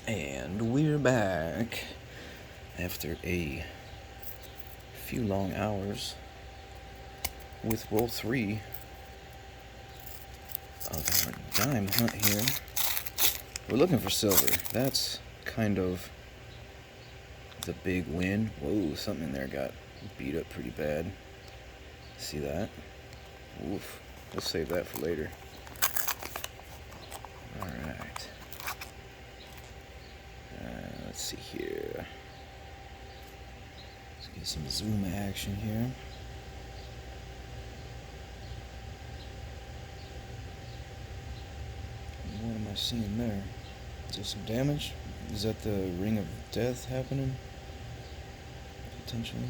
And we're back after a few long hours with roll 3 of our dime hunt here. We're looking for silver. That's kind of the big win. Whoa, something in there got beat up pretty bad. See that? Oof. We'll save that for later. Alright. Let's see here. Let's get some zoom action here. What am I seeing there? Is there some damage? Is that the ring of death happening? Potentially.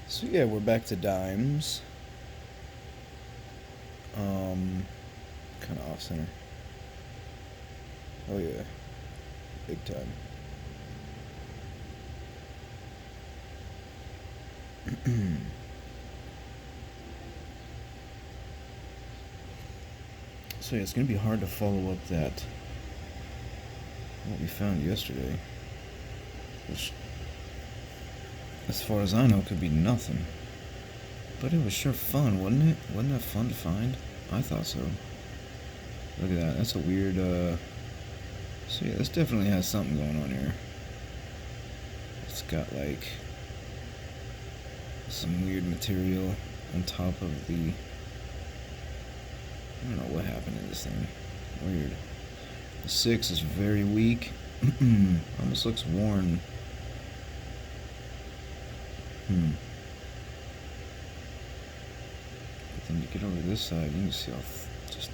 So yeah, we're back to dimes. Kind of off center. Oh yeah, big time. So yeah, it's gonna be hard to follow up that what we found yesterday, which, as far as I know, could be nothing. But it was sure fun, wasn't it? Wasn't that fun to find? I thought so. Look at that. That's a weird, So yeah, this definitely has something going on here. It's got, like, some weird material on top of the... I don't know what happened to this thing. Weird. The 6 is very weak. Almost looks worn. But then you get over this side, you can see how just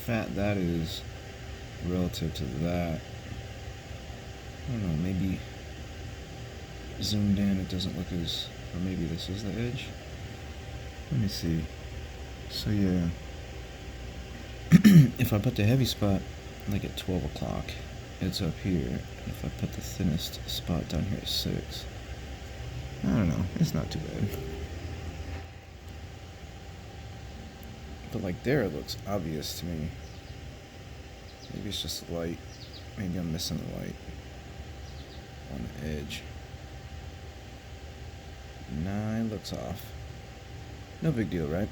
fat that is relative to that. I don't know, maybe zoomed in it doesn't look as... Or maybe this is the edge? Let me see. So yeah. If I put the heavy spot like at 12 o'clock, it's up here. And if I put the thinnest spot down here at 6, I don't know, it's not too bad. But like there, it looks obvious to me. Maybe it's just the light. Maybe I'm missing the light on the edge. Nah, it looks off. No big deal, right?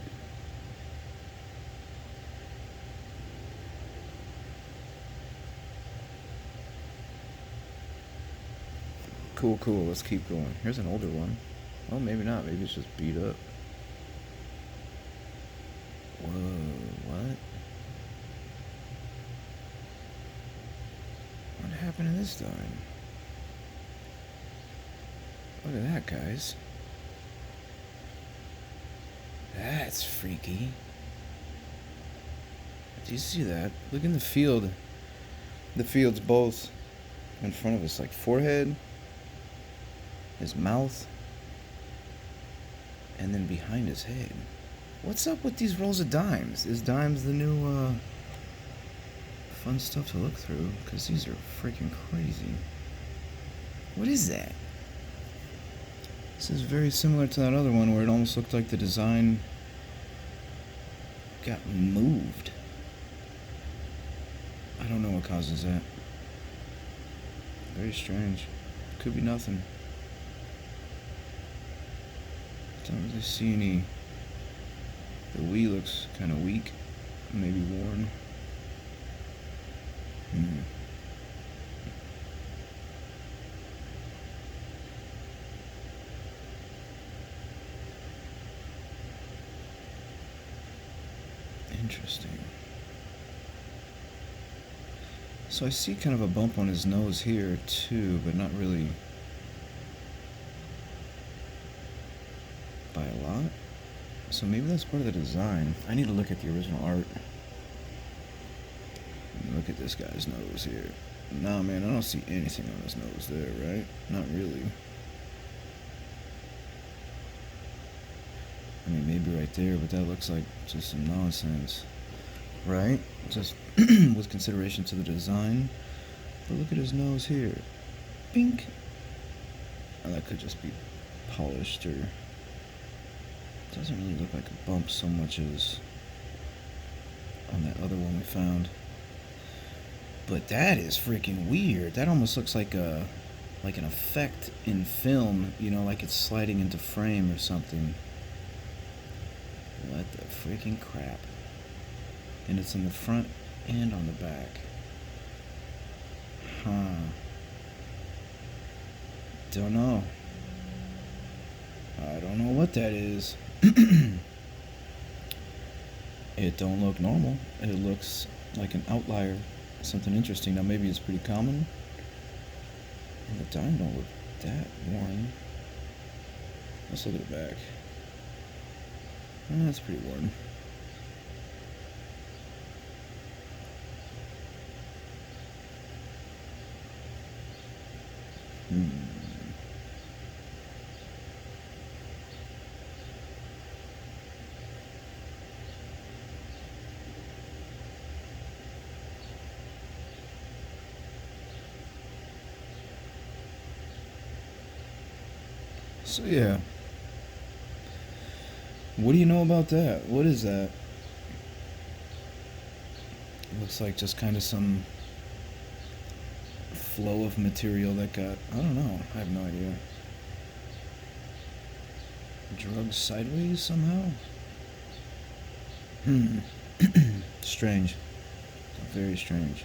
Cool, cool. Let's keep going. Here's an older one. Oh, maybe not. Maybe it's just beat up. Whoa, what? What happened to this dime? Look at that, guys. That's freaky. Do you see that? Look in the field. The field's both in front of us, like forehead, his mouth, and then behind his head. What's up with these rolls of dimes? Is dimes the new, fun stuff to look through? Because these are freaking crazy. What is that? This is very similar to that other one where it almost looked like the design got moved. I don't know what causes that. Very strange. Could be nothing. Don't really see any. The Wii looks kind of weak. Maybe worn. Interesting. So I see kind of a bump on his nose here too, but not really by a lot. So maybe that's part of the design. I need to look at the original art. Look at this guy's nose here. Nah, man, I don't see anything on his nose there, right? Not really. I mean, maybe right there, but that looks like just some nonsense, right? Just with consideration to the design. But look at his nose here. Pink. Oh, that could just be polished or Doesn't really look like a bump so much as on that other one we found. But that is freaking weird. That almost looks like an effect in film, you know, like it's sliding into frame or something. What the freaking crap? And it's in the front and on the back. Huh. Don't know. I don't know what that is. It don't look normal. It looks like an outlier. Something interesting. Now maybe it's pretty common. And the dime don't look that worn. Let's look at the back. That's pretty worn. So yeah. What do you know about that? What is that? It looks like just kind of some flow of material that got, I don't know, I have no idea. Drugged sideways somehow? Strange. Very strange.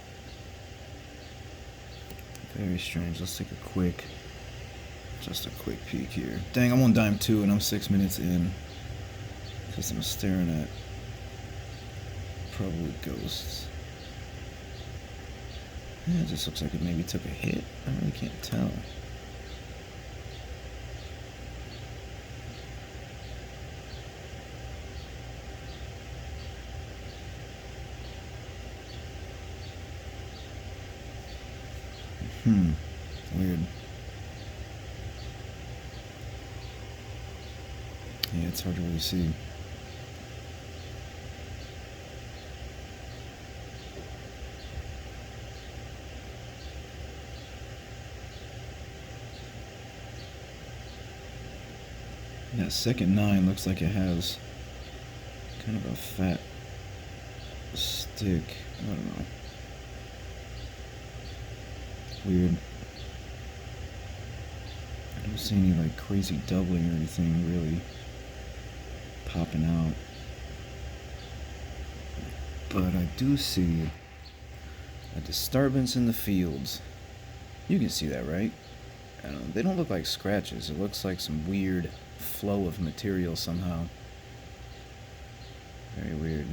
Very strange. Let's take a quick peek here. Dang, I'm on dime 2 and I'm 6 minutes in. Because I'm staring at probably ghosts. Yeah, it just looks like it maybe took a hit. I really can't tell. Weird. Yeah, it's hard to really see. That second 9 looks like it has kind of a fat stick. I don't know. Weird. I don't see any like crazy doubling or anything really popping out. But I do see a disturbance in the fields. You can see that, right? They don't look like scratches. It looks like some weird flow of material somehow. Very weird.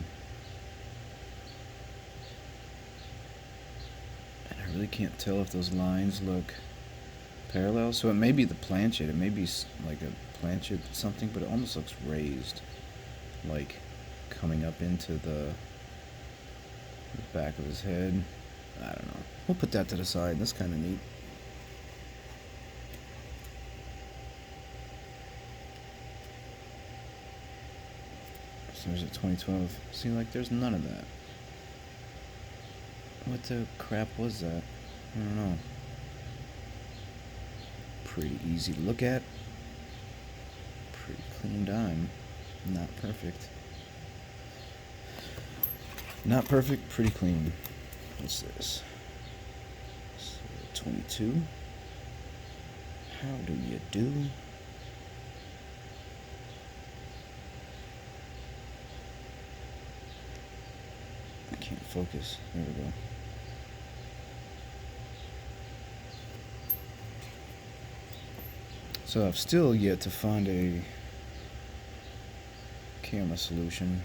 And I really can't tell if those lines look parallel. So it may be the planchet. It may be like a planchet something, but it almost looks raised. Like coming up into the back of his head. I don't know. We'll put that to the side. That's kind of neat. So there's a 2012. See, like, there's none of that. What the crap was that? I don't know. Pretty easy to look at. Pretty clean dime. Not perfect. Not perfect, pretty clean. What's this? So 22. How do you do? I can't focus. There we go. So I've still yet to find a camera solution.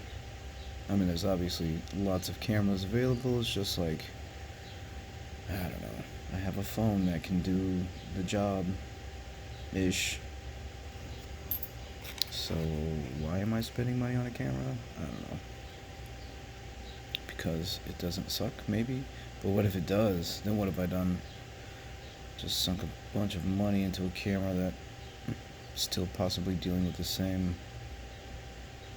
I mean, there's obviously lots of cameras available. It's just like, I don't know. I have a phone that can do the job-ish. So why am I spending money on a camera? I don't know. Because it doesn't suck, maybe? But what if it does? Then what have I done? Just sunk a bunch of money into a camera that still possibly dealing with the same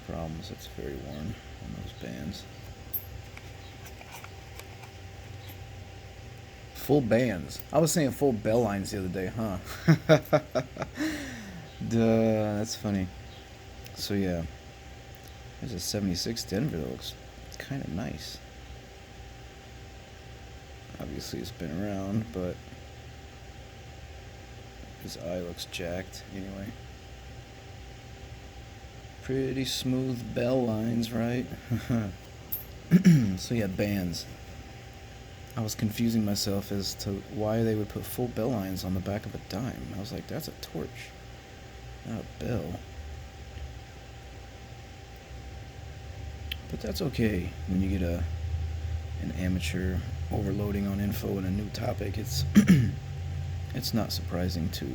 problems. That's very worn on those bands. Full bands. I was saying full bell lines the other day, huh? Duh, that's funny. So yeah, there's a 76 Denver that looks kind of nice. Obviously it's been around, but his eye looks jacked anyway. Pretty smooth bell lines, right? So yeah, bands. I was confusing myself as to why they would put full bell lines on the back of a dime. I was like, that's a torch, not a bell. But that's okay when you get an amateur overloading on info in a new topic. It's it's not surprising to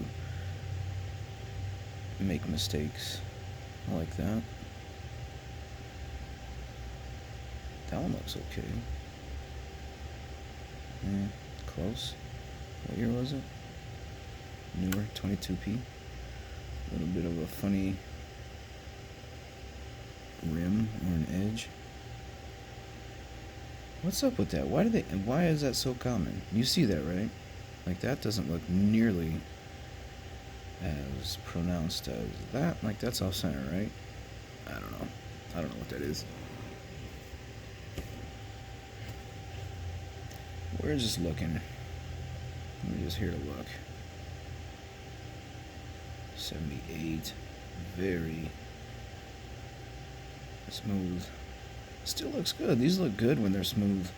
make mistakes like that. That one looks okay. Close. What year was it? Newer, 22p. A little bit of a funny rim or an edge. What's up with that? Why is that so common? You see that, right? Like, that doesn't look nearly as pronounced as that. Like, that's off center, right? I don't know what that is. We're just looking. We're just here to look. 78. Very smooth. Still looks good. These look good when they're smooth.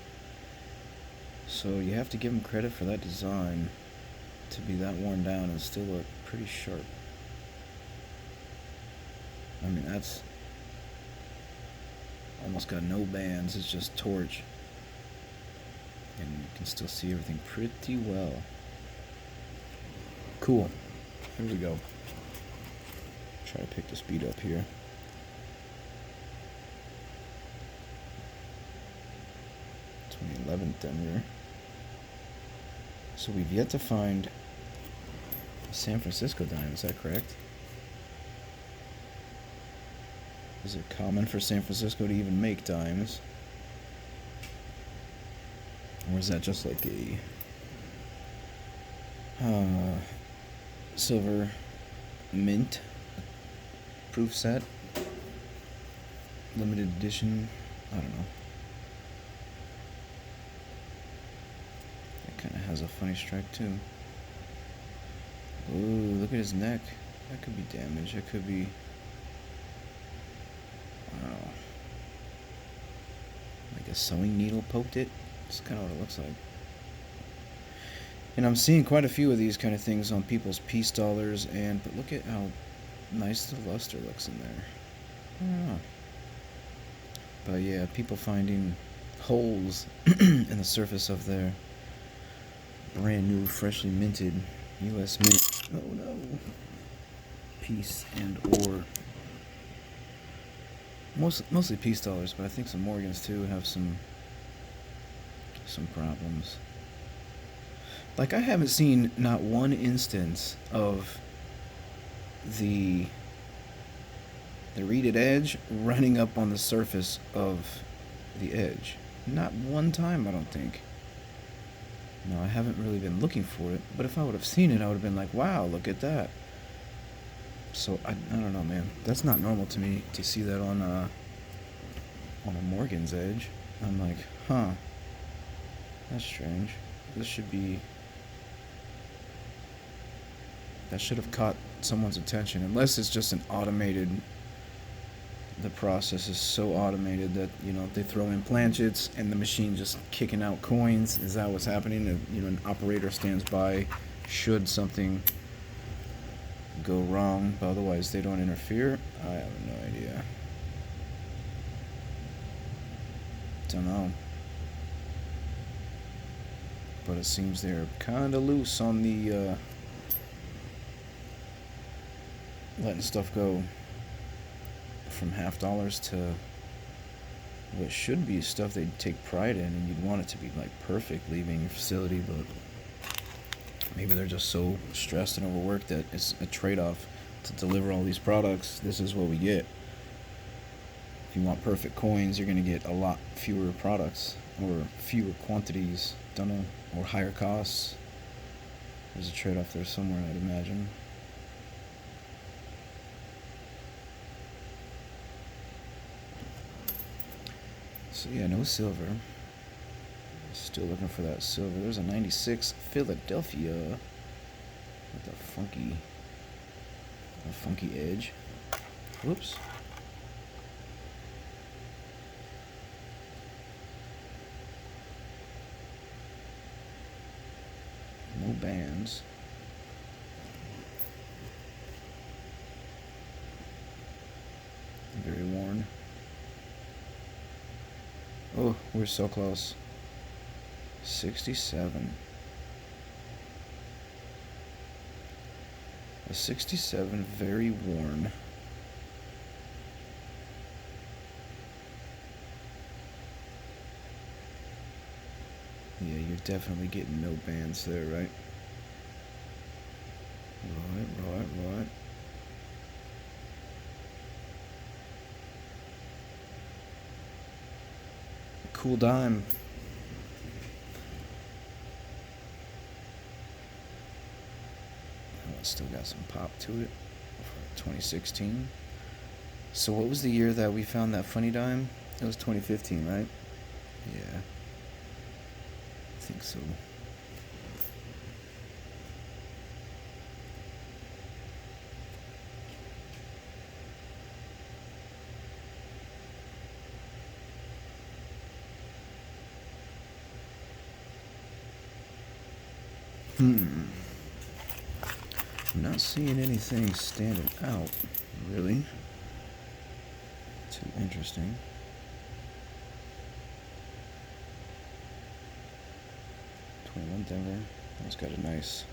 So you have to give them credit for that design to be that worn down and still look pretty sharp. I mean, that's almost got no bands. It's just torch. And you can still see everything pretty well. Cool. Here we go. Try to pick the speed up here. Denver. So we've yet to find a San Francisco dime, is that correct? Is it common for San Francisco to even make dimes? Or is that just like a silver mint proof set? Limited edition? I don't know. Kind of has a funny strike too. Ooh, look at his neck. That could be damage. It could be... Wow. Like a sewing needle poked it. That's kind of what it looks like. And I'm seeing quite a few of these kind of things on people's piece dollars, but look at how nice the luster looks in there. I don't know. But yeah, people finding holes in the surface of their brand new, freshly minted U.S. Mint. Oh no. Piece and or. Mostly piece dollars, but I think some Morgans too have some problems. Like, I haven't seen not one instance of the reeded edge running up on the surface of the edge. Not one time, I don't think. No, I haven't really been looking for it, but if I would have seen it, I would have been like, wow, look at that. So, I don't know, man. That's not normal to me to see that on a Morgan's edge. I'm like, huh, that's strange. That should have caught someone's attention, unless it's just an automated... The process is so automated that, they throw in planchets and the machine just kicking out coins. Is that what's happening? An operator stands by should something go wrong, but otherwise they don't interfere. I have no idea. Don't know. But it seems they're kind of loose on the letting stuff go. From $50 to what should be stuff they'd take pride in, and you'd want it to be like perfect leaving your facility, but maybe they're just so stressed and overworked that it's a trade-off to deliver all these products. This is what we get. If you want perfect coins, you're going to get a lot fewer products or fewer quantities, don't know, or higher costs. There's a trade-off there somewhere, I'd imagine. So yeah, no silver. Still looking for that silver. There's a 96 Philadelphia with a funky edge. Whoops. No bands. Very worn. Oh, we're so close. 67. A 67, very worn. Yeah, you're definitely getting no bands there, right? Right. Cool dime. Oh, it's still got some pop to it for 2016. So what was the year that we found that funny dime? It was 2015, right? Yeah. I think so. I'm not seeing anything standing out, really. Too interesting. '21 Denver. That's got a nice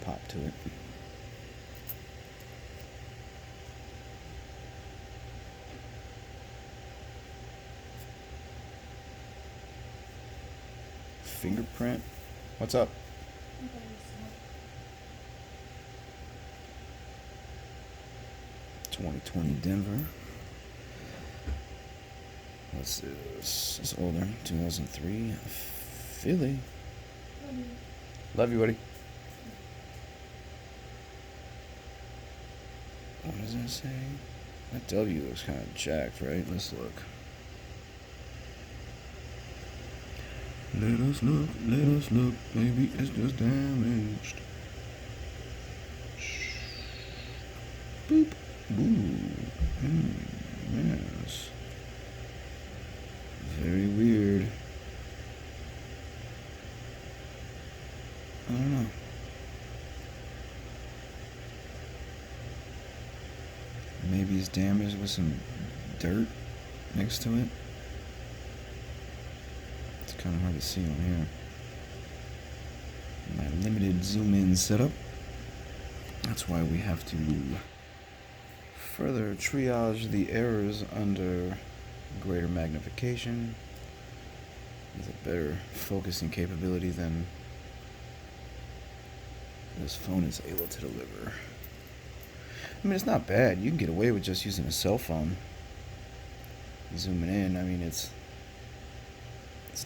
pop to it. Fingerprint. What's up? 2020 Denver. What's this? It's older. 2003 Philly. Love you, buddy. What does that say? That W looks kind of jacked, right? Let's look. Let us look, maybe it's just damaged. Boop. Boo. Yes. Very weird. I don't know. Maybe it's damaged with some dirt next to it. It's kind of hard to see on here. My limited zoom in setup. That's why we have to further triage the errors under greater magnification with a better focusing capability than this phone is able to deliver. I mean, it's not bad. You can get away with just using a cell phone. Zooming in, I mean, it's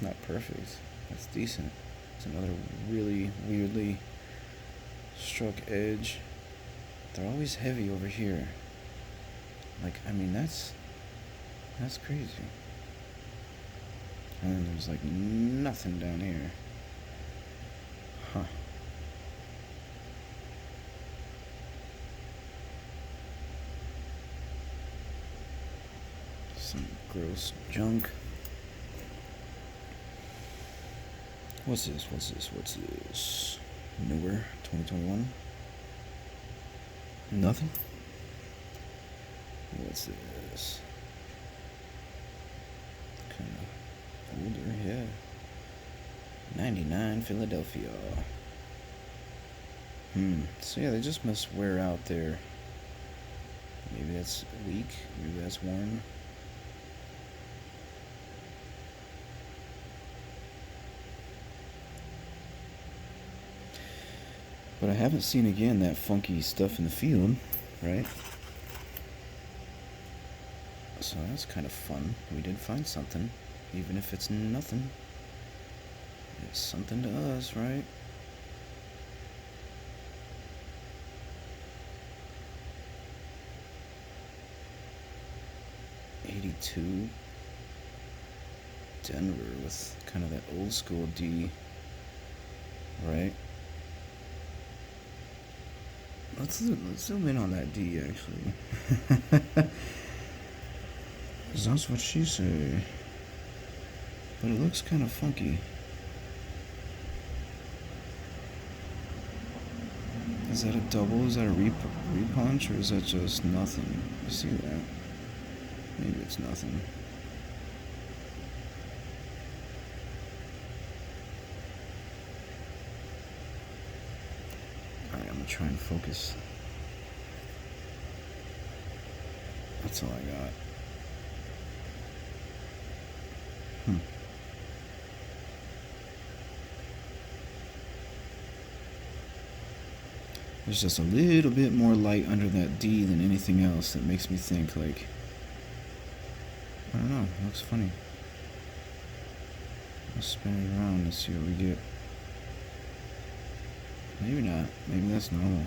not perfect. It's decent. It's another really weirdly struck edge. They're always heavy over here. Like, I mean, that's crazy. And then there's like nothing down here. Huh. Some gross junk. What's this? Newer, 2021. Nothing? What's this? Kind of older, yeah. 99 Philadelphia. So yeah, they just must wear out there. Maybe that's weak, maybe that's worn. But I haven't seen again that funky stuff in the field, right? So that's kind of fun. We did find something, even if it's nothing. It's something to us, right? '82. Denver with kind of that old school D, right? Let's zoom in on that D, actually. That's what she said. But it looks kind of funky. Is that a double? Is that a repunch? Or is that just nothing? You see that? Maybe it's nothing. Alright, I'm gonna try and focus. That's all I got. There's just a little bit more light under that D than anything else that makes me think, like, I don't know, it looks funny. Let's spin it around and see what we get. Maybe not. Maybe that's normal.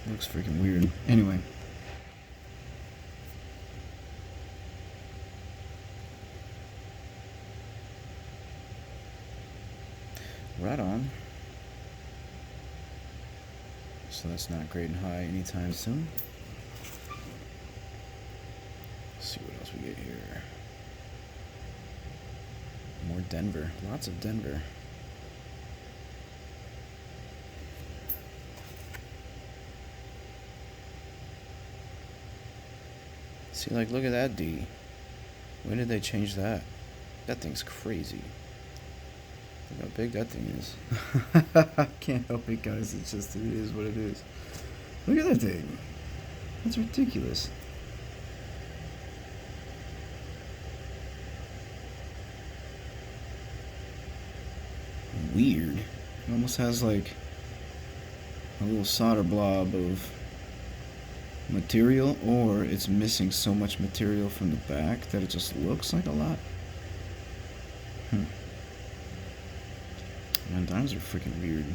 Looks freaking weird. Anyway. Right on. So that's not grading high anytime soon. Let's see what else we get here. More Denver. Lots of Denver. See, like, look at that D. When did they change that? That thing's crazy. Look how big that thing is. I can't help it, guys. It's just, it is what it is. Look at that thing. That's ridiculous. Weird. It almost has like a little solder blob of material, or it's missing so much material from the back that it just looks like a lot. Man, dimes are freaking weird.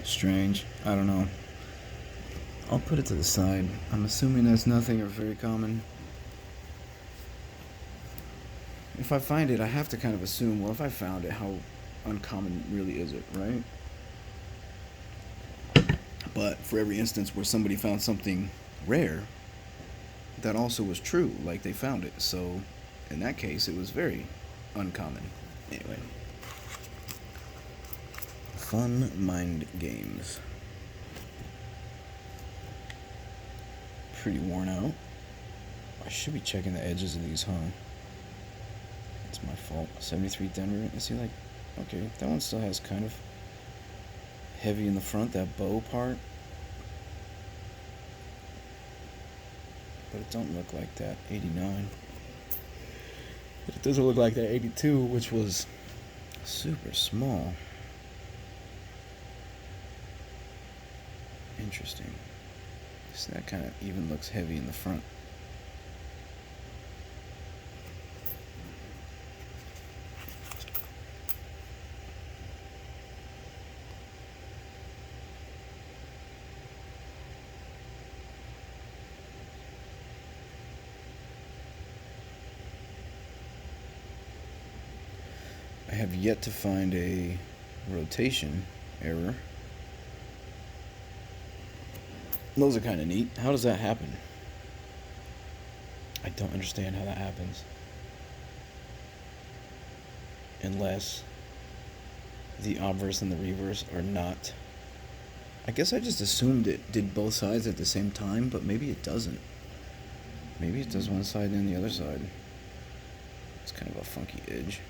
Strange. I don't know. I'll put it to the side. I'm assuming that's nothing or very common. If I find it, I have to kind of assume, well, if I found it, how uncommon really is it, right? But for every instance where somebody found something rare, that also was true, like they found it. So in that case, it was very uncommon. Anyway. Fun mind games. Pretty worn out. I should be checking the edges of these, huh? It's my fault. 73 Denver. I see, like, okay, that one still has kind of heavy in the front, that bow part. But it don't look like that 89. But it doesn't look like that 82, which was super small. Interesting. So that kind of even looks heavy in the front. I have yet to find a rotation error. Those are kind of neat. How does that happen? I don't understand how that happens. Unless the obverse and the reverse are not. I guess I just assumed it did both sides at the same time, but maybe it doesn't. Maybe it does one side and the other side. It's kind of a funky edge.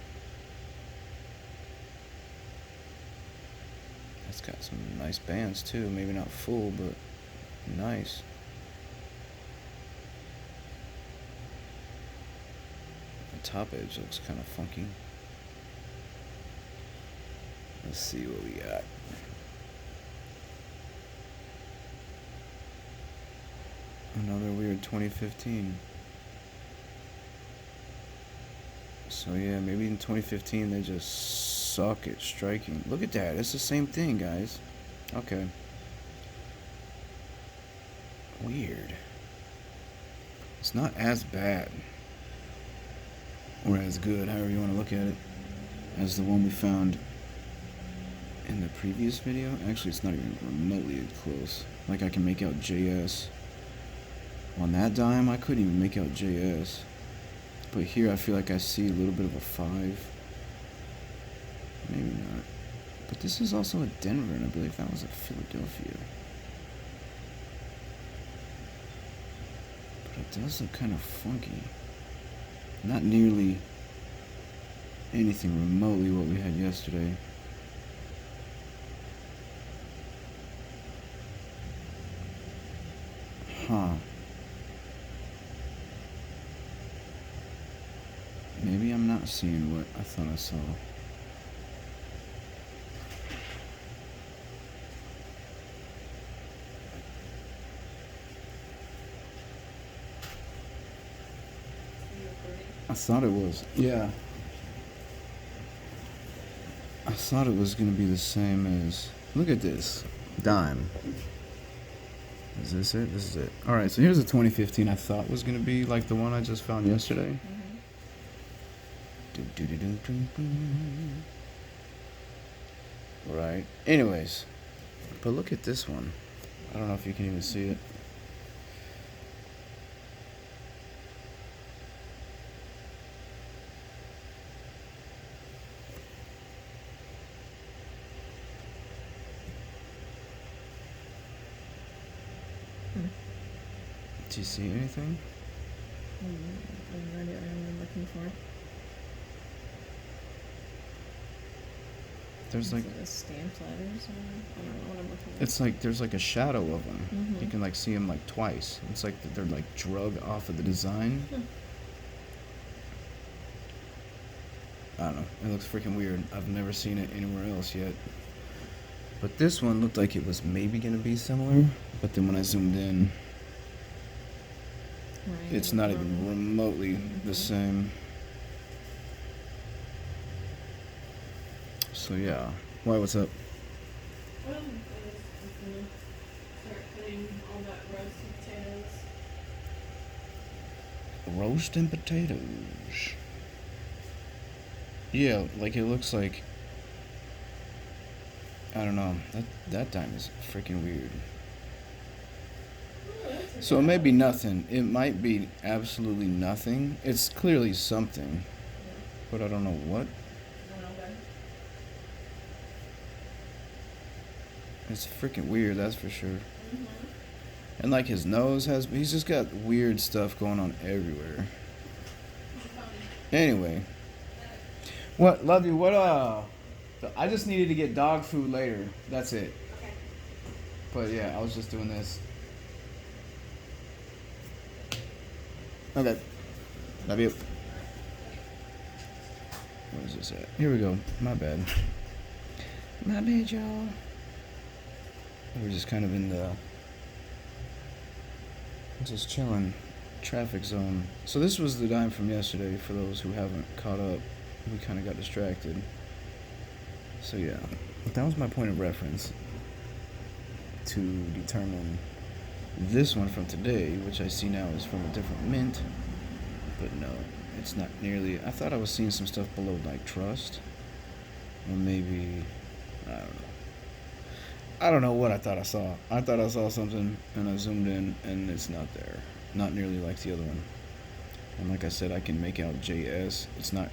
It's got some nice bands too. Maybe not full, but nice. The top edge looks kind of funky. Let's see what we got. Another weird 2015. So yeah, maybe in 2015 they just suck at striking. Look at that. It's the same thing, guys. Okay. Weird. It's not as bad. Or as good, however you want to look at it, as the one we found in the previous video. Actually, it's not even remotely close. Like, I can make out JS. On that dime, I couldn't even make out JS. But here, I feel like I see a little bit of a 5. Maybe not. But this is also a Denver, and I believe that was a Philadelphia. But it does look kind of funky. Not nearly anything remotely what we had yesterday. Huh. Maybe I'm not seeing what I thought I saw. I thought it was. Yeah. I thought it was going to be the same as... Look at this. Dime. Is this it? This is it. Alright, so here's a 2015 I thought was going to be like the one I just found yesterday. Right. Anyways. But look at this one. I don't know if you can even see it. Do you see anything? I have no idea what I'm looking for. There's like stamped letters. I don't know what I'm looking at. It's like there's like a shadow of them. Mm-hmm. You can like see them like twice. It's like they're like drug off of the design. I don't know. It looks freaking weird. I've never seen it anywhere else yet. But this one looked like it was maybe gonna be similar. But then when I zoomed in, it's not even remotely the same. So yeah. Why, what's up? Well, I was gonna start putting all that roasted potatoes. Roasting potatoes. Yeah, like it looks like, I don't know. That dime is freaking weird. So it may be nothing. It might be absolutely nothing. It's clearly something, but I don't know what. It's freaking weird, that's for sure. And like his nose he's just got weird stuff going on everywhere. Anyway. What, love you, what, I just needed to get dog food later. That's it. Okay. But yeah, I was just doing this. Okay. Love you. Where is this at? Here we go. My bad. My bad, y'all. We're just kind of in the just chilling traffic zone. So this was the dime from yesterday for those who haven't caught up. We kind of got distracted. So yeah, that was my point of reference to determine this one from today, which I see now is from a different mint. But no, it's not nearly. I thought I was seeing some stuff below like trust, or maybe I don't know. I don't know what I thought I saw. I thought I saw something, and I zoomed in, and it's not there. Not nearly like the other one. And like I said, I can make out JS. It's not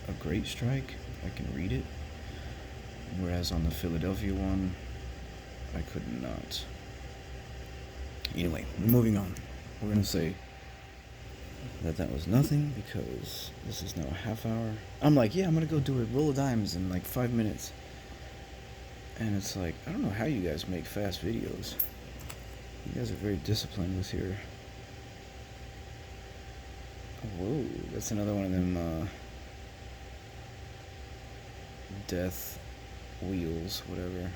a great strike. I can read it. Whereas on the Philadelphia one, I could not. Anyway, moving on. We're going to say that was nothing because this is now a half hour. I'm like, yeah, I'm going to go do a roll of dimes in like 5 minutes. And it's like, I don't know how you guys make fast videos. You guys are very disciplined with your... Whoa, that's another one of them, death wheels, whatever.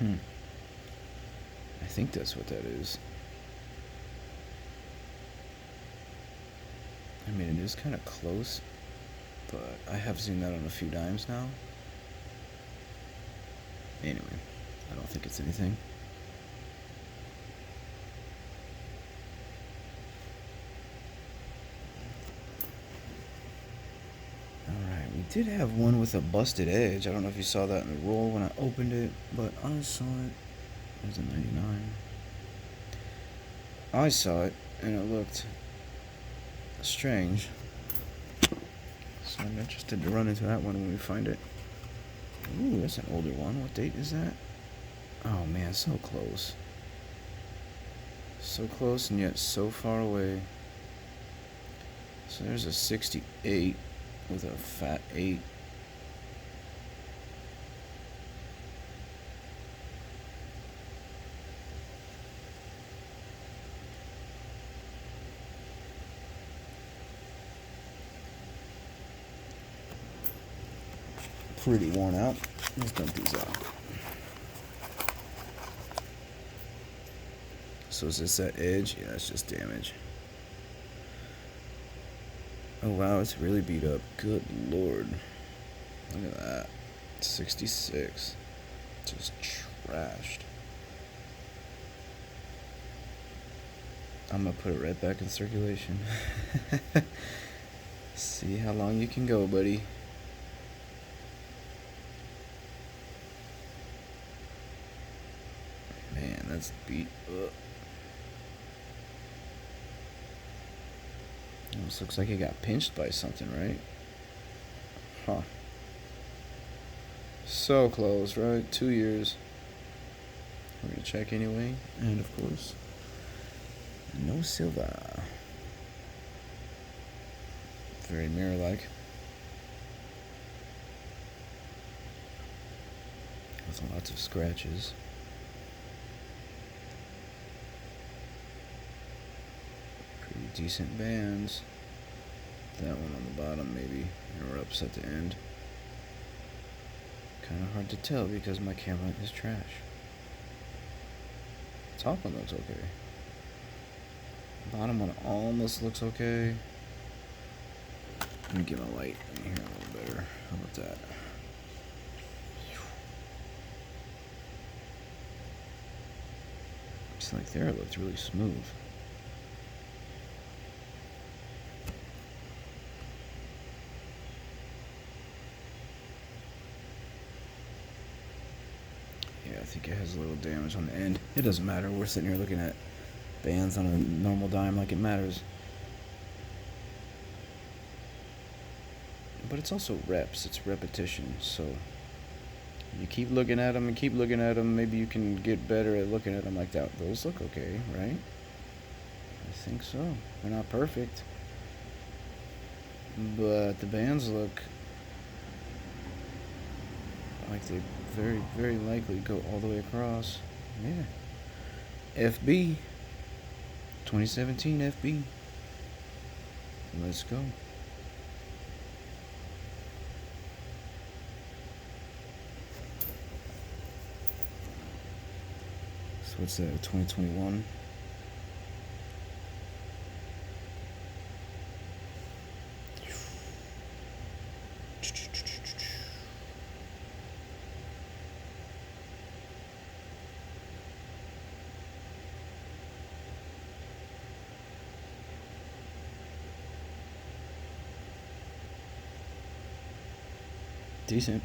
I think that's what that is. I mean, it is kind of close, but I have seen that on a few dimes now. Anyway, I don't think it's anything. Alright, we did have one with a busted edge. I don't know if you saw that in the roll when I opened it, but I saw it. There's a 99. I saw it, and it looked strange. So I'm interested to run into that one when we find it. Ooh, that's an older one. What date is that? Oh man, so close. So close and yet so far away. So there's a 68 with a fat 8. Pretty worn out. Let's dump these out. So is this that edge? Yeah, it's just damage. Oh wow, it's really beat up. Good lord. Look at that. 66. Just trashed. I'm gonna put it right back in circulation. See how long you can go, buddy. Man, that's beat up. Almost looks like it got pinched by something, right? Huh. So close, right? 2 years. We're gonna check anyway. And of course, no silver. Very mirror-like. With lots of scratches. Pretty decent bands. That one on the bottom maybe interrupts at the end. Kind of hard to tell because my camera is trash. Top one looks okay. Bottom one almost looks okay. Let me get my light in here a little better. How about that? It's like there it looked really smooth. Yeah, I think it has a little damage on the end. It doesn't matter. We're sitting here looking at bands on a normal dime like it matters. But it's also reps. It's repetition. So you keep looking at them and keep looking at them. Maybe you can get better at looking at them like that. Those look okay, right? I think so. They're not perfect. But the bands look like they very, very likely go all the way across. Yeah. FB. 2017 FB. Let's go. So what's that, 2021? Decent.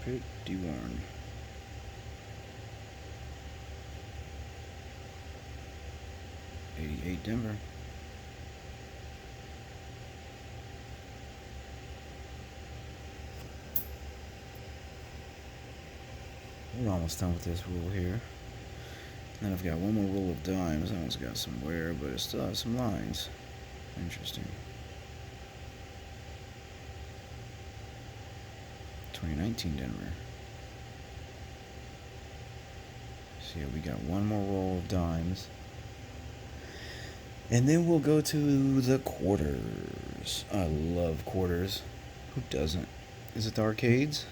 Pretty worn. '88 Denver. We're almost done with this rule here. Then I've got one more roll of dimes. That one's got some wear, but it still has some lines. Interesting. 2019 Denver. So yeah, we got one more roll of dimes. And then we'll go to the quarters. I love quarters. Who doesn't? Is it the arcades?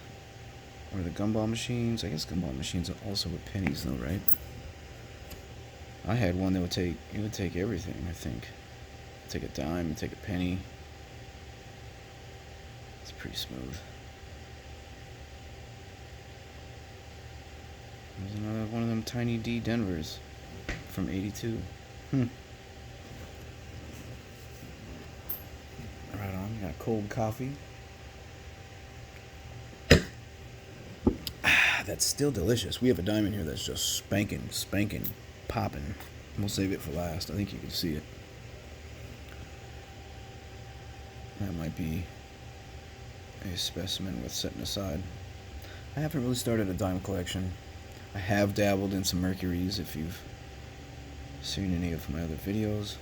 Or the gumball machines. I guess gumball machines are also with pennies though, right? I had one that would take everything, I think. Take a dime, take a penny. It's pretty smooth. There's another one of them tiny D Denvers from 82. Right on, got cold coffee. That's still delicious. We have a dime in here that's just spanking, popping. We'll save it for last. I think you can see it. That might be a specimen worth setting aside. I haven't really started a dime collection. I have dabbled in some Mercuries if you've seen any of my other videos.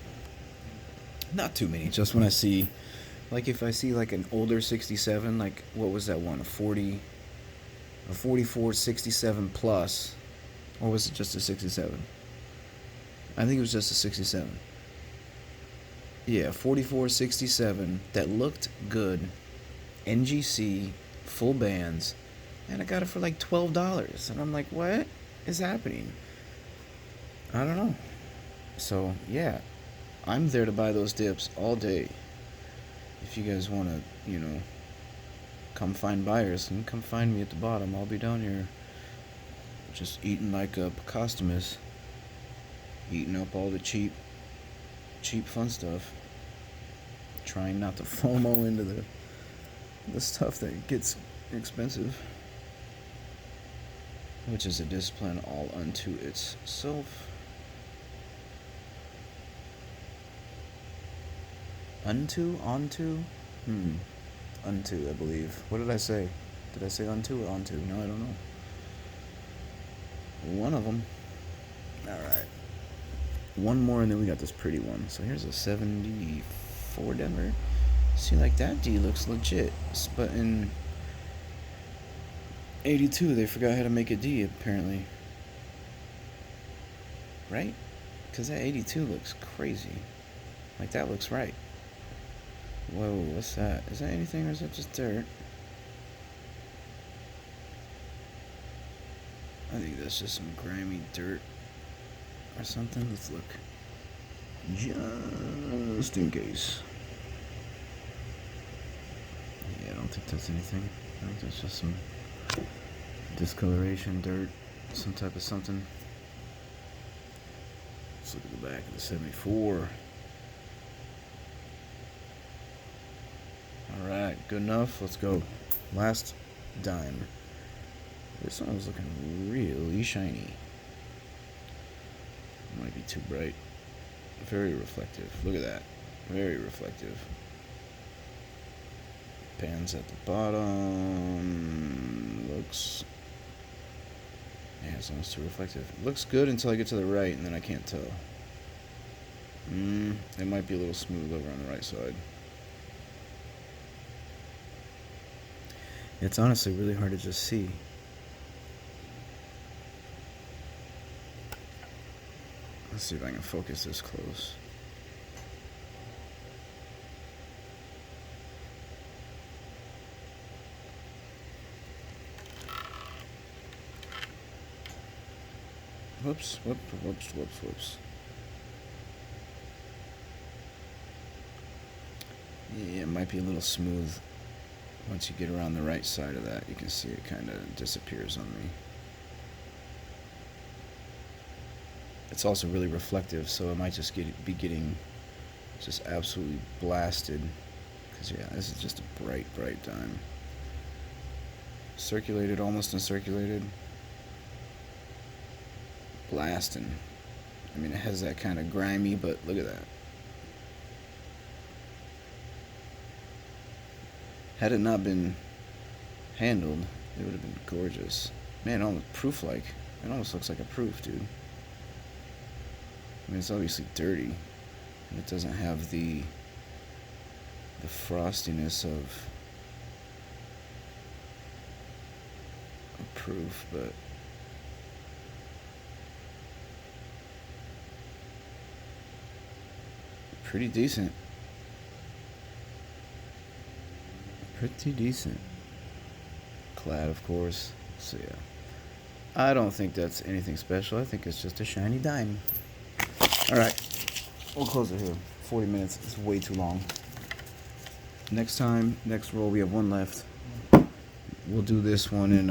Not too many, just when I see, like if I see like an older 67, like what was that one, a 44 67 plus, or was it just a 67? I think it was just a 67. Yeah, 44 67 that looked good, NGC, full bands, and I got it for like $12. And I'm like, what is happening? I don't know. So, yeah, I'm there to buy those dips all day. If you guys want to, come find buyers, and come find me at the bottom. I'll be down here just eating like a Pocostomus, eating up all the cheap fun stuff, trying not to FOMO into the stuff that gets expensive, which is a discipline all unto itself. Unto, I believe. What did I say? Did I say unto or onto? No, I don't know. One of them. Alright. One more and then we got this pretty one. So here's a 74 Denver. See, like that D looks legit. But in 82, they forgot how to make a D, apparently. Right? Because that 82 looks crazy. Like, that looks right. Whoa, what's that? Is that anything or is that just dirt? I think that's just some grimy dirt or something. Let's look. Just in case. Yeah, I don't think that's anything. I think that's just some discoloration, dirt, some type of something. Let's look at the back of the 74. Alright, good enough. Let's go. Last dime. This one was looking really shiny. Might be too bright. Very reflective. Look at that. Very reflective. Pans at the bottom. Looks... Yeah, it's almost too reflective. Looks good until I get to the right, and then I can't tell. It might be a little smooth over on the right side. It's honestly really hard to just see. Let's see if I can focus this close. Whoops. Yeah, it might be a little smooth. Once you get around the right side of that, you can see it kind of disappears on me. It's also really reflective, so it might just be getting just absolutely blasted. Because, yeah, this is just a bright dime. Circulated, almost uncirculated. Blasting. I mean, it has that kind of grimy, but look at that. Had it not been handled, it would have been gorgeous. Man, almost proof-like. It almost looks like a proof, dude. I mean, it's obviously dirty, and it doesn't have the frostiness of a proof, but pretty decent. Pretty decent. clad, of course. So yeah, I don't think that's anything special. I think it's just a shiny diamond. All right, we'll close it here. 40 minutes is way too long. Next time, next roll, we have one left. We'll do this one in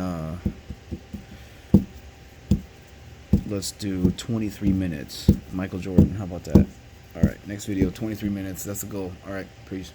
let's do 23 minutes. Michael Jordan, how about that? All right, next video, 23 minutes. That's the goal. All right, peace.